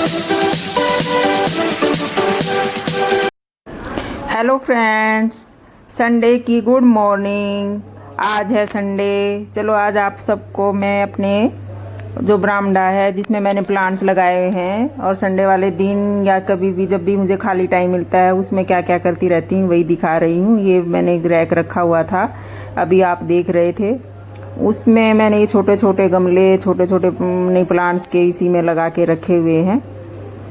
Hello friends, Sunday की good morning. आज है संडे। चलो आज आप सबको मैं अपने जो बरामदा है जिसमें मैंने प्लांट्स लगाए हुए हैं और संडे वाले दिन या कभी भी जब भी मुझे खाली टाइम मिलता है उसमें क्या क्या करती रहती हूँ वही दिखा रही हूँ। ये मैंने एक रैक रखा हुआ था, अभी आप देख रहे थे। उसमें मैंने ये छोटे छोटे गमले छोटे छोटे नई प्लांट्स के इसी में लगा के रखे हुए हैं।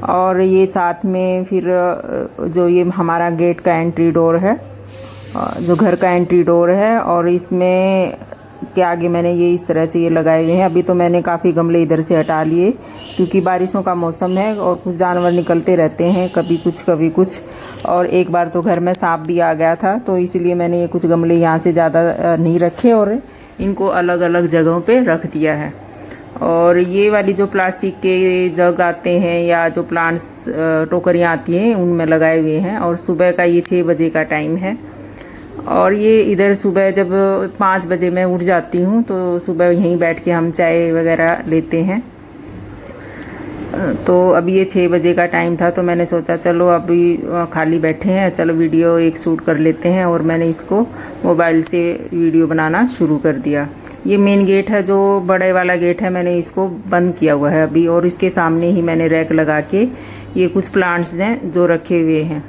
और ये साथ में फिर जो ये हमारा गेट का एंट्री डोर है, जो घर का एंट्री डोर है, और इसमें के आगे मैंने ये इस तरह से ये लगाए हुए हैं। अभी तो मैंने काफ़ी गमले इधर से हटा लिए क्योंकि बारिशों का मौसम है और कुछ जानवर निकलते रहते हैं, कभी कुछ कभी कुछ। और एक बार तो घर में सांप भी आ गया था, तो इसलिए मैंने ये कुछ गमले यहाँ से ज़्यादा नहीं रखे और इनको अलग अलग जगहों पे रख दिया है। और ये वाली जो प्लास्टिक के जग आते हैं या जो प्लांट्स टोकरियाँ आती हैं उनमें लगाए हुए हैं। और सुबह का ये 6 बजे का टाइम है और ये इधर सुबह जब 5 बजे मैं उठ जाती हूँ तो सुबह यहीं बैठ के हम चाय वगैरह लेते हैं। तो अभी ये 6 बजे का टाइम था तो मैंने सोचा चलो अभी खाली बैठे हैं, चलो वीडियो एक शूट कर लेते हैं। और मैंने इसको मोबाइल से वीडियो बनाना शुरू कर दिया। ये मेन गेट है, जो बड़े वाला गेट है, मैंने इसको बंद किया हुआ है अभी। और इसके सामने ही मैंने रैक लगा के ये कुछ प्लांट्स हैं जो रखे हुए हैं।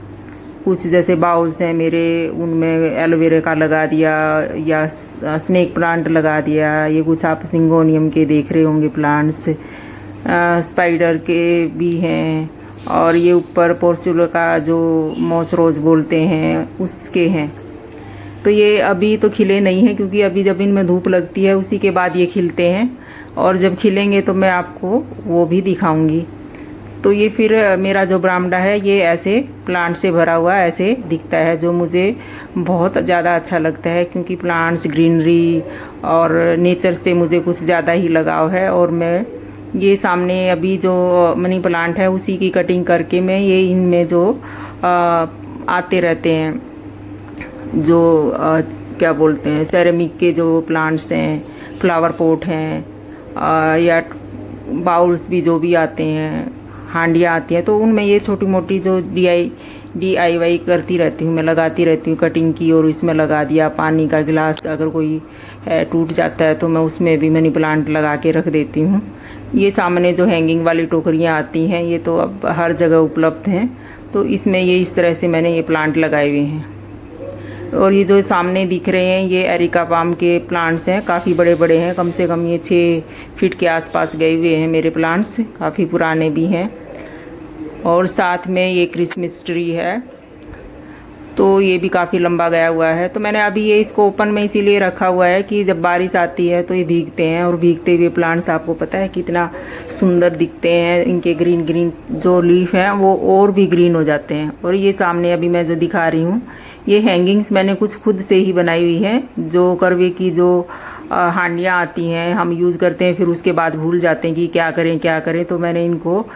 कुछ जैसे बाउल्स हैं मेरे, उनमें एलोवेरा का लगा दिया या स्नेक प्लांट लगा दिया। ये कुछ आप सिंगोनियम के देख रहे होंगे प्लांट्स, स्पाइडर के भी हैं। और ये ऊपर पोर्चुला का जो मॉस रोज बोलते हैं उसके हैं। तो ये अभी तो खिले नहीं हैं क्योंकि अभी जब इनमें धूप लगती है उसी के बाद ये खिलते हैं, और जब खिलेंगे तो मैं आपको वो भी दिखाऊंगी। तो ये फिर मेरा जो बरामदा है ये ऐसे प्लांट से भरा हुआ ऐसे दिखता है, जो मुझे बहुत ज़्यादा अच्छा लगता है क्योंकि प्लांट्स, ग्रीनरी और नेचर से मुझे कुछ ज़्यादा ही लगाव है। और मैं ये सामने अभी जो मनी प्लांट है उसी की कटिंग करके मैं ये इनमें जो आते रहते हैं, जो क्या बोलते हैं, सेरेमिक के जो प्लांट्स हैं, फ्लावर पॉट हैं, या बाउल्स भी जो भी आते हैं, हांडियाँ आती हैं, तो उनमें ये छोटी मोटी जो DIY करती रहती हूँ, मैं लगाती रहती हूँ कटिंग की। और इसमें लगा दिया पानी का गिलास, अगर कोई है टूट जाता है तो मैं उसमें भी मनी प्लांट लगा के रख देती हूँ। ये सामने जो हैंगिंग वाली टोकरियाँ आती हैं ये तो अब हर जगह उपलब्ध हैं, तो इसमें ये इस तरह से मैंने ये प्लांट लगाए हुए हैं। और ये जो सामने दिख रहे हैं ये एरिका पाम के प्लांट्स हैं, काफ़ी बड़े बड़े हैं, कम से कम ये 6 फीट के आसपास गए हुए हैं मेरे प्लांट्स, काफ़ी पुराने भी हैं। और साथ में ये क्रिसमस ट्री है, तो ये भी काफ़ी लंबा गया हुआ है। तो मैंने अभी ये इसको ओपन में इसीलिए रखा हुआ है कि जब बारिश आती है तो ये भीगते हैं, और भीगते हुए प्लांट्स आपको पता है कितना सुंदर दिखते हैं। इनके ग्रीन ग्रीन जो लीफ हैं वो और भी ग्रीन हो जाते हैं। और ये सामने अभी मैं जो दिखा रही हूँ ये हैंगिंग्स मैंने कुछ खुद से ही बनाई हुई है। जो करवे की जो हांडियाँ आती हैं हम यूज़ करते हैं, फिर उसके बाद भूल जाते हैं कि क्या करें क्या करें। तो मैंने इनको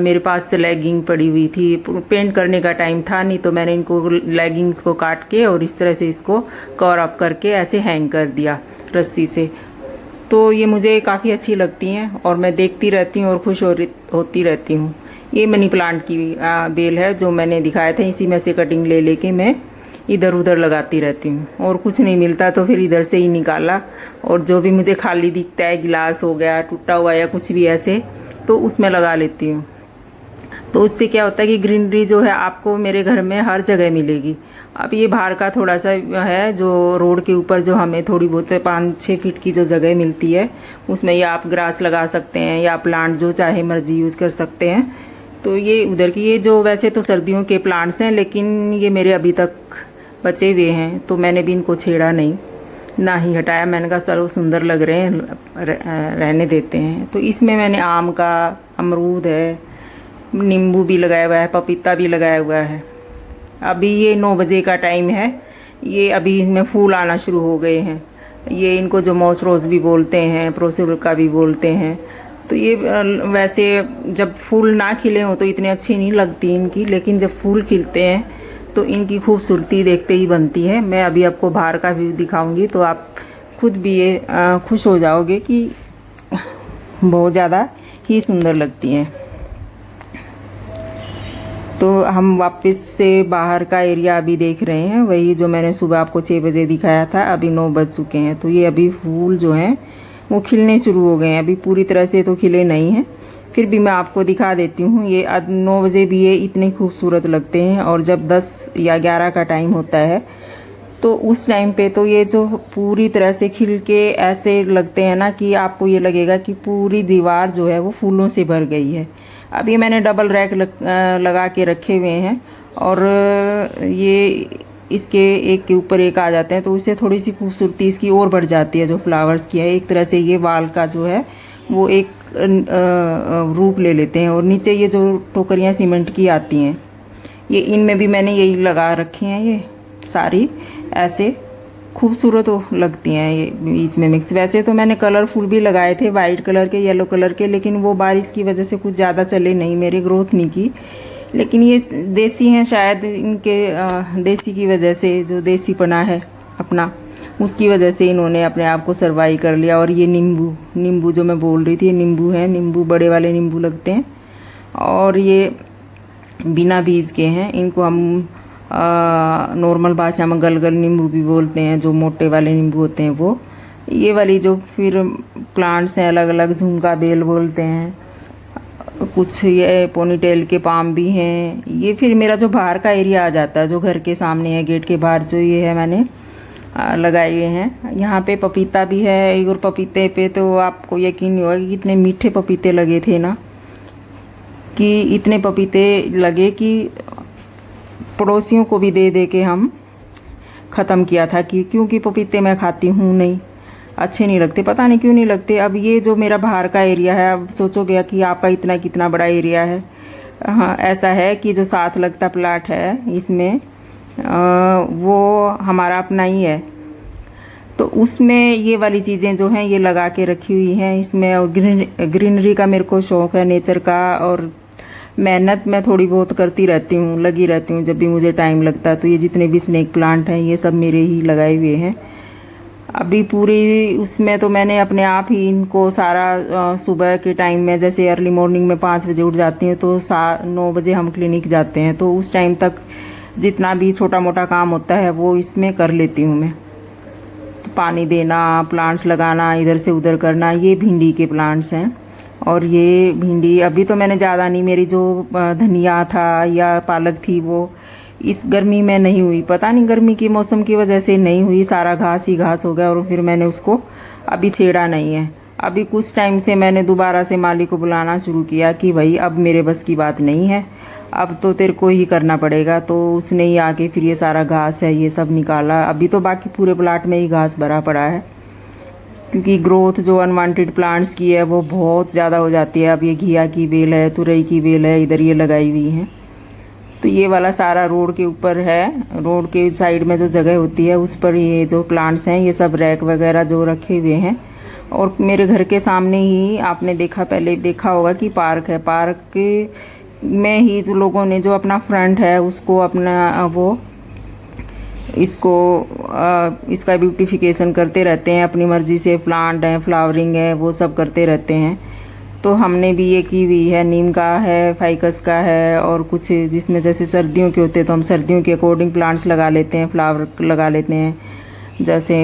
मेरे पास से लेगिंग पड़ी हुई थी, पेंट करने का टाइम था नहीं, तो मैंने इनको लेगिंग्स को काट के और इस तरह से इसको कवर अप करके ऐसे हैंग कर दिया रस्सी से। तो ये मुझे काफ़ी अच्छी लगती हैं और मैं देखती रहती हूँ और खुश होती रहती हूँ। ये मनी प्लांट की बेल है जो मैंने दिखाया था, इसी में से कटिंग ले लेके मैं इधर उधर लगाती रहती हूँ। और कुछ नहीं मिलता तो फिर इधर से ही निकाला, और जो भी मुझे खाली दिखता है, गिलास हो गया टूटा हुआ या कुछ भी ऐसे, तो उसमें लगा लेती हूँ। तो उससे क्या होता है कि ग्रीनरी जो है आपको मेरे घर में हर जगह मिलेगी। अब ये बाहर का थोड़ा सा है, जो रोड के ऊपर जो हमें थोड़ी बहुत 5-6 फीट की जो जगह मिलती है उसमें या आप ग्रास लगा सकते हैं या प्लांट जो चाहे मर्जी यूज़ कर सकते हैं। तो ये उधर की ये जो वैसे तो सर्दियों के प्लांट्स हैं, लेकिन ये मेरे अभी तक बचे हुए हैं तो मैंने भी इनको छेड़ा नहीं, ना ही हटाया। मैंने कहा चलो सुंदर लग रहे हैं, रहने देते हैं। तो इसमें मैंने आम का, अमरूद है, नींबू भी लगाया हुआ है, पपीता भी लगाया हुआ है। अभी ये 9 बजे का टाइम है, ये अभी इसमें फूल आना शुरू हो गए हैं। ये इनको जो मॉस रोज भी बोलते हैं, प्रोसिबुल्का भी बोलते हैं। तो ये वैसे जब फूल ना खिले हो तो इतनी अच्छी नहीं लगती इनकी, लेकिन जब फूल खिलते हैं तो इनकी खूबसूरती देखते ही बनती है। मैं अभी आपको बाहर का व्यू दिखाऊंगी तो आप खुद भी ये खुश हो जाओगे कि बहुत ज़्यादा ही सुंदर लगती हैं। तो हम वापस से बाहर का एरिया अभी देख रहे हैं, वही जो मैंने सुबह आपको 6 बजे दिखाया था। अभी 9 बज चुके हैं। तो ये अभी फूल जो हैं वो खिलने शुरू हो गए हैं। अभी पूरी तरह से तो खिले नहीं हैं, फिर भी मैं आपको दिखा देती हूँ। ये 9 बजे भी ये इतने खूबसूरत लगते हैं, और जब 10 या 11 का टाइम होता है तो उस टाइम पे तो ये जो पूरी तरह से खिल के ऐसे लगते हैं ना कि आपको ये लगेगा कि पूरी दीवार जो है वो फूलों से भर गई है। अब ये मैंने डबल रैक लगा के रखे हुए हैं, और ये इसके एक के ऊपर एक आ जाते हैं, तो उससे थोड़ी सी खूबसूरती इसकी और बढ़ जाती है। जो फ्लावर्स की है, एक तरह से ये वाल का जो है वो एक रूप ले लेते हैं। और नीचे ये जो टोकरियाँ सीमेंट की आती हैं, ये इनमें भी मैंने यही लगा रखी हैं। ये सारी ऐसे खूबसूरत लगती हैं, ये बीच में मिक्स। वैसे तो मैंने कलरफुल भी लगाए थे, वाइट कलर के, येलो कलर के, लेकिन वो बारिश की वजह से कुछ ज़्यादा चले नहीं, मेरी ग्रोथ नहीं की। लेकिन ये देसी हैं, शायद इनके देसी की वजह से, जो देसीपना है अपना, उसकी वजह से इन्होंने अपने आप को सर्वाइव कर लिया। और ये नींबू जो मैं बोल रही थी, ये नींबू है। नींबू बड़े वाले नींबू लगते हैं, और ये बिना बीज के हैं। इनको हम नॉर्मल भाषा में गलगल नींबू भी बोलते हैं, जो मोटे वाले नींबू होते हैं वो। ये वाली जो फिर प्लांट्स हैं अलग अलग, झुमका बेल बोलते हैं, कुछ ये पोनीटेल के पाम भी हैं। ये फिर मेरा जो बाहर का एरिया आ जाता है, जो घर के सामने है, गेट के बाहर, जो ये है मैंने लगाए हुए हैं। यहाँ पे पपीता भी है, और पपीते पे तो आपको यकीन नहीं होगा कि कितने मीठे पपीते लगे थे ना, कि इतने पपीते लगे कि पड़ोसियों को भी दे दे के हम ख़त्म किया था। कि क्योंकि पपीते मैं खाती हूँ नहीं, अच्छे नहीं लगते, पता नहीं क्यों नहीं लगते। अब ये जो मेरा बाहर का एरिया है, अब सोचोगे कि आपका इतना कितना बड़ा एरिया है। हाँ, ऐसा है कि जो साथ लगता प्लाट है इसमें वो हमारा अपना ही है, तो उसमें ये वाली चीज़ें जो हैं ये लगा के रखी हुई हैं इसमें। और ग्रीनरी का मेरे को शौक़ है, नेचर का, और मेहनत मैं थोड़ी बहुत करती रहती हूँ, लगी रहती हूँ जब भी मुझे टाइम लगता है। तो ये जितने भी स्नेक प्लांट हैं ये सब मेरे ही लगाए हुए हैं। अभी पूरी उसमें तो मैंने अपने आप ही इनको सारा सुबह के टाइम में, जैसे अर्ली मॉर्निंग में 5 बजे उठ जाती हूँ, तो 9 बजे हम क्लिनिक जाते हैं, तो उस टाइम तक जितना भी छोटा मोटा काम होता है वो इसमें कर लेती हूँ मैं। तो पानी देना, प्लांट्स लगाना, इधर से उधर करना। ये भिंडी के प्लांट्स हैं, और ये भिंडी अभी तो मैंने ज़्यादा नहीं, मेरी जो धनिया था या पालक थी वो इस गर्मी में नहीं हुई, पता नहीं गर्मी की मौसम की वजह से नहीं हुई, सारा घास ही घास हो गया, और फिर मैंने उसको अभी छेड़ा नहीं है। अभी कुछ टाइम से मैंने दोबारा से माली को बुलाना शुरू किया कि भाई अब मेरे बस की बात नहीं है, अब तो तेरे को ही करना पड़ेगा। तो उसने ही आके फिर ये सारा घास है ये सब निकाला। अभी तो बाकी पूरे प्लाट में ही घास भरा पड़ा है, क्योंकि ग्रोथ जो अनवांटेड प्लांट्स की है वो बहुत ज़्यादा हो जाती है। अब ये घिया की बेल है, तुरई की बेल है, इधर ये लगाई हुई हैं। तो ये वाला सारा रोड के ऊपर है, रोड के साइड में जो जगह होती है उस पर ये जो प्लांट्स हैं ये सब रैक वगैरह जो रखे हुए हैं। और मेरे घर के सामने ही आपने पहले देखा होगा कि पार्क है। पार्क में ही जो लोगों ने जो अपना फ्रंट है उसको अपना वो इसका ब्यूटिफिकेशन करते रहते हैं अपनी मर्ज़ी से। प्लांट है, फ्लावरिंग है, वो सब करते रहते हैं। तो हमने भी ये की हुई है, नीम का है, फाइकस का है, और कुछ जिसमें जैसे सर्दियों के होते हैं तो हम सर्दियों के अकॉर्डिंग प्लांट्स लगा लेते हैं, फ्लावर लगा लेते हैं। जैसे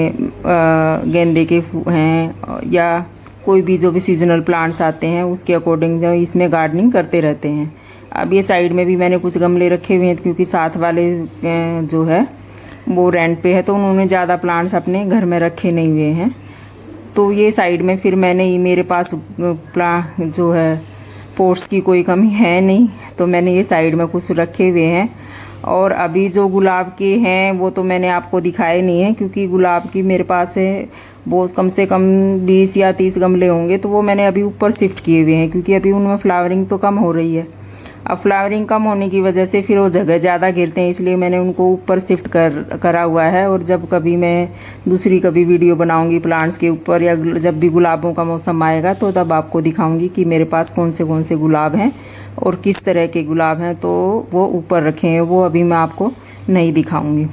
गेंदे के हैं, या कोई भी जो भी सीजनल प्लांट्स आते हैं उसके अकॉर्डिंग जो इसमें गार्डनिंग करते रहते हैं। अब ये साइड में भी मैंने कुछ गमले रखे हुए हैं, क्योंकि साथ वाले जो है वो रेंट पे है, तो उन्होंने ज़्यादा प्लांट्स अपने घर में रखे नहीं हुए हैं। तो ये साइड में फिर मैंने मेरे पास प्लांट जो है पोट्स की कोई कमी है नहीं, तो मैंने ये साइड में कुछ रखे हुए हैं। और अभी जो गुलाब के हैं वो तो मैंने आपको दिखाए नहीं है, क्योंकि गुलाब की मेरे पास है वो कम से कम 20 या 30 गमले होंगे, तो वो मैंने अभी ऊपर शिफ्ट किए हुए हैं, क्योंकि अभी उनमें फ्लावरिंग तो कम हो रही है। अब फ्लावरिंग कम होने की वजह से फिर वो जगह ज़्यादा गिरते हैं, इसलिए मैंने उनको ऊपर शिफ्ट करा हुआ है। और जब कभी मैं कभी वीडियो बनाऊंगी प्लांट्स के ऊपर, या जब भी गुलाबों का मौसम आएगा, तो तब आपको दिखाऊंगी कि मेरे पास कौन से गुलाब हैं और किस तरह के गुलाब हैं। तो वो ऊपर रखे हैं, वो अभी मैं आपको नहीं दिखाऊंगी।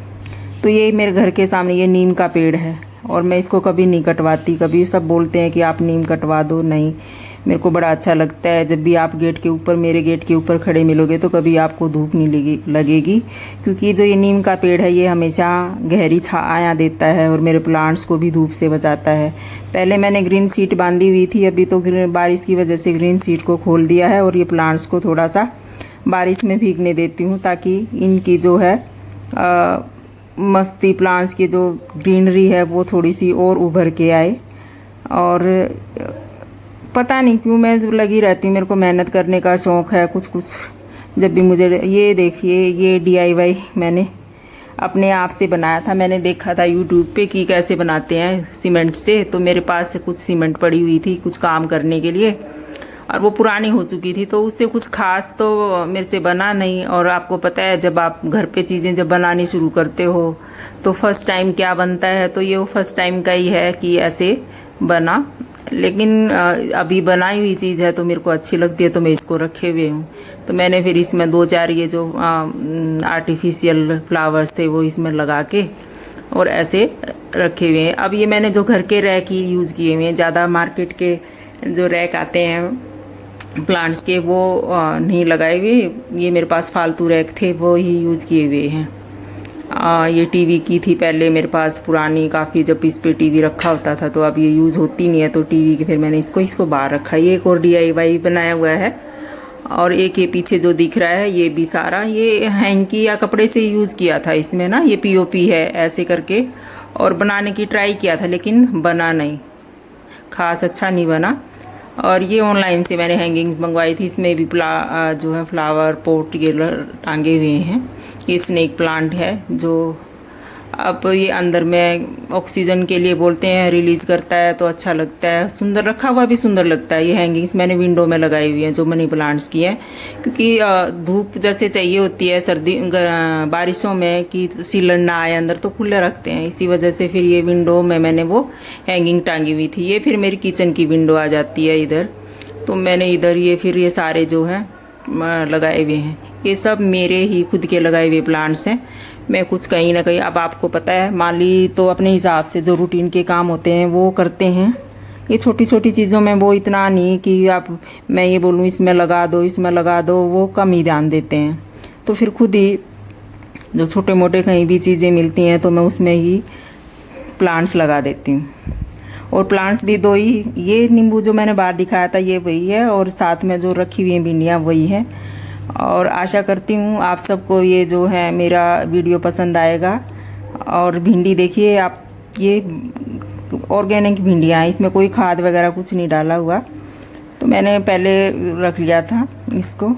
तो ये मेरे घर के सामने ये नीम का पेड़ है, और मैं इसको कभी नहीं कटवाती। कभी सब बोलते हैं कि आप नीम कटवा दो, नहीं, मेरे को बड़ा अच्छा लगता है। जब भी आप गेट के ऊपर, मेरे गेट के ऊपर खड़े मिलोगे तो कभी आपको धूप नहीं लगेगी, क्योंकि जो ये नीम का पेड़ है ये हमेशा गहरी छाया देता है और मेरे प्लांट्स को भी धूप से बचाता है। पहले मैंने ग्रीन शीट बांधी हुई थी, अभी तो बारिश की वजह से ग्रीन शीट को खोल दिया है और ये प्लांट्स को थोड़ा सा बारिश में भीगने देती हूँ, ताकि इनकी जो है मस्ती, प्लांट्स की जो ग्रीनरी है वो थोड़ी सी और उभर के आए। और पता नहीं क्यों मैं लगी रहती हूँ, मेरे को मेहनत करने का शौक़ है कुछ कुछ। जब भी मुझे, ये देखिए ये DIY मैंने अपने आप से बनाया था। मैंने देखा था यूट्यूब पे कि कैसे बनाते हैं सीमेंट से, तो मेरे पास से कुछ सीमेंट पड़ी हुई थी कुछ काम करने के लिए, और वो पुरानी हो चुकी थी, तो उससे कुछ खास तो मेरे से बना नहीं। और आपको पता है जब आप घर पे चीज़ें जब बनानी शुरू करते हो तो फर्स्ट टाइम क्या बनता है, तो ये वो फर्स्ट टाइम का ही है कि ऐसे बना। लेकिन अभी बनाई हुई चीज़ है तो मेरे को अच्छी लगती है, तो मैं इसको रखे हुए हूँ। तो मैंने फिर इसमें 2-4 ये जो आर्टिफिशियल फ्लावर्स थे वो इसमें लगा के और ऐसे रखे हुए हैं। अब ये मैंने जो घर के रैक ही यूज़ किए हुए हैं, ज़्यादा मार्केट के जो रैक आते हैं प्लांट्स के वो नहीं लगाए हुए। ये मेरे पास फालतू रैक थे वो ही यूज़ किए हुए हैं। ये टीवी की थी पहले मेरे पास पुरानी काफ़ी, जब इस पे टीवी रखा होता था, तो अब ये यूज़ होती नहीं है तो टीवी के, फिर मैंने इसको बाहर रखा। ये एक और DIY बनाया हुआ है। और एक ये पीछे जो दिख रहा है ये भी सारा ये हैंकी या कपड़े से यूज़ किया था। इसमें ना ये POP है ऐसे करके, और बनाने की ट्राई किया था लेकिन बना नहीं, खास अच्छा नहीं बना। और ये ऑनलाइन से मैंने हैंगिंग्स मंगवाई थी, इसमें भी जो है फ्लावर पॉट ये टांगे हुए हैं। ये स्नेक प्लांट है जो अब ये अंदर में ऑक्सीजन के लिए बोलते हैं रिलीज़ करता है, तो अच्छा लगता है, सुंदर रखा हुआ भी सुंदर लगता है। ये हैंगिंग्स मैंने विंडो में लगाई हुई हैं जो मनी प्लांट्स की हैं, क्योंकि धूप जैसे चाहिए होती है सर्दी बारिशों में कि सीलन ना आए अंदर, तो खुले रखते हैं। इसी वजह से फिर ये विंडो में मैंने वो हैंगिंग टांगी हुई थी। ये फिर मेरी किचन की विंडो आ जाती है इधर, तो मैंने इधर ये फिर ये सारे जो हैं लगाए हुए हैं। ये सब मेरे ही खुद के लगाए हुए प्लांट्स हैं। मैं कुछ कहीं ना कहीं, अब आपको पता है माली तो अपने हिसाब से जो रूटीन के काम होते हैं वो करते हैं। ये छोटी छोटी चीज़ों में वो इतना नहीं कि आप, मैं ये बोलूँ इसमें लगा दो इसमें लगा दो, वो कम ही ध्यान देते हैं। तो फिर खुद ही जो छोटे मोटे कहीं भी चीज़ें मिलती हैं तो मैं उसमें ही प्लांट्स लगा देती हूँ। और प्लांट्स भी 2 ही, ये नींबू जो मैंने बाहर दिखाया था ये वही है, और साथ में जो रखी हुई हैं भिंडियाँ वही है। और आशा करती हूँ आप सबको ये जो है मेरा वीडियो पसंद आएगा। और भिंडी देखिए आप, ये ऑर्गेनिक भिंडियाँ हैं, इसमें कोई खाद वगैरह कुछ नहीं डाला हुआ, तो मैंने पहले रख लिया था इसको।